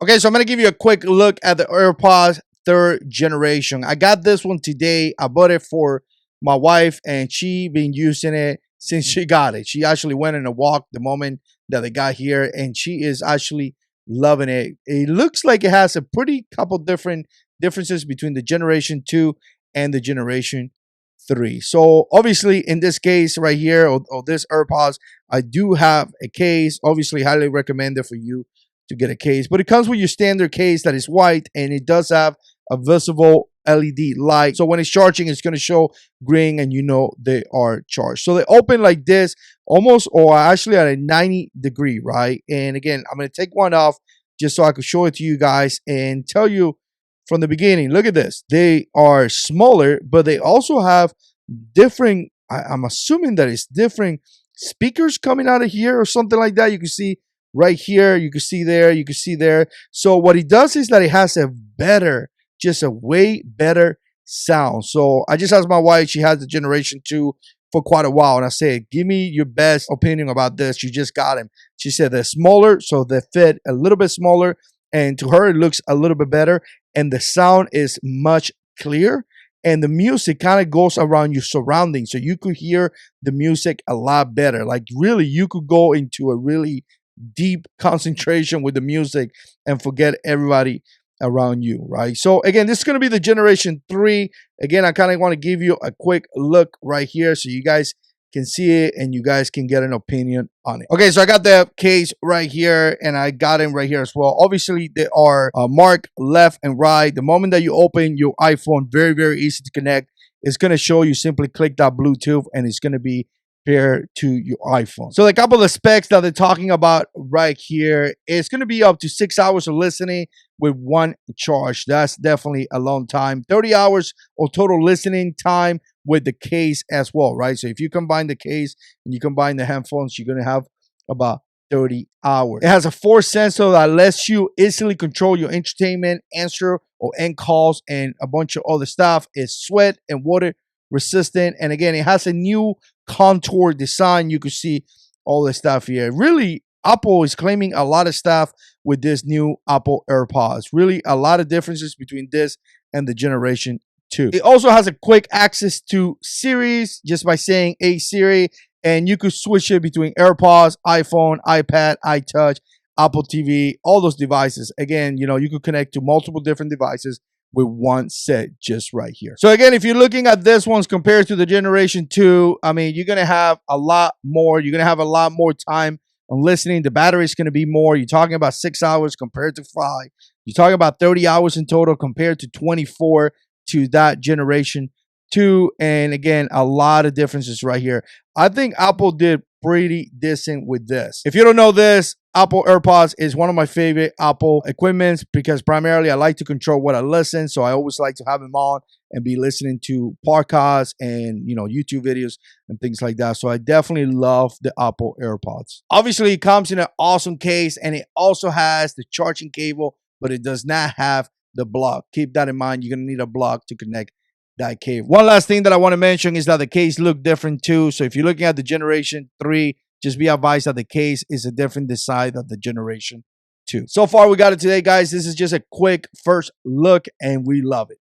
Okay, so I'm going to give you a quick look at the AirPods third generation. I got this one today. I bought it for my wife, and she been using it since she got it. She actually went on a walk the moment that they got here, and she is actually loving it. It looks like it has a pretty couple different differences between the generation 2 and the generation 3. So obviously in this case right here, or this AirPods, I do have a case. Obviously highly recommend it for you to get a case, but it comes with your standard case that is white, and it does have a visible LED light. So when it's charging, it's going to show green, and you know they are charged. So they open like this, almost, or actually at a 90-degree, right? And again, I'm going to take one off just so I can show it to you guys and tell you from the beginning. Look at this. They are smaller, but they also have different, I'm assuming that it's different speakers coming out of here or something like that. You can see right here, you can see there, you can see there. So what it does is that it has a better, just a way better sound. So I just asked my wife, she has the generation 2 for quite a while, and I said, give me your best opinion about this. You just got them. She said they're smaller, so they fit a little bit smaller, and to her it looks a little bit better, and the sound is much clear, and the music kind of goes around your surroundings, so you could hear the music a lot better. Like really, you could go into a really deep concentration with the music and forget everybody around you, right? So again, this is going to be the generation 3. Again, I kind of want to give you a quick look right here so you guys can see it and you guys can get an opinion on it. Okay, so I got the case right here, and I got him right here as well. Obviously, they are marked left and right. The moment that you open your iPhone, very, very easy to connect. It's going to show you, simply click that Bluetooth, and it's going to be paired to your iPhone. So a couple of specs that they're talking about right here, it's going to be up to 6 hours of listening with one charge. That's definitely a long time. 30 hours of total listening time with the case as well, right? So if you combine the case and you combine the headphones, you're going to have about 30 hours. It has a force sensor that lets you easily control your entertainment, answer or end calls, and a bunch of other stuff. It's sweat and water resistant, and again, it has a new contour design. You can see all the stuff here. Really, Apple is claiming a lot of stuff with this new Apple AirPods. Really a lot of differences between this and the generation 2. It also has a quick access to Siri's just by saying "Hey Siri," and you could switch it between AirPods, iPhone, iPad, iTouch, Apple TV, all those devices. Again, you know, you could connect to multiple different devices with one set just right here. So again, if you're looking at this one's compared to the generation 2, I mean, you're going to have a lot more. You're going to have a lot more time on listening. The battery is going to be more. You're talking about 6 hours compared to 5. You're talking about 30 hours in total compared to 24 to that generation 2. And again, a lot of differences right here. I think Apple did pretty decent with this. If you don't know this, Apple AirPods is one of my favorite Apple equipments because primarily I like to control what I listen. So I always like to have them on and be listening to podcasts and, you know, YouTube videos and things like that. So I definitely love the Apple AirPods. Obviously, it comes in an awesome case, and it also has the charging cable, but it does not have the block. Keep that in mind. You're going to need a block to connect that cable. One last thing that I want to mention is that the case look different too. So if you're looking at the generation 3, just be advised that the case is a different design than the generation 2. So far, we got it today, guys. This is just a quick first look, and we love it.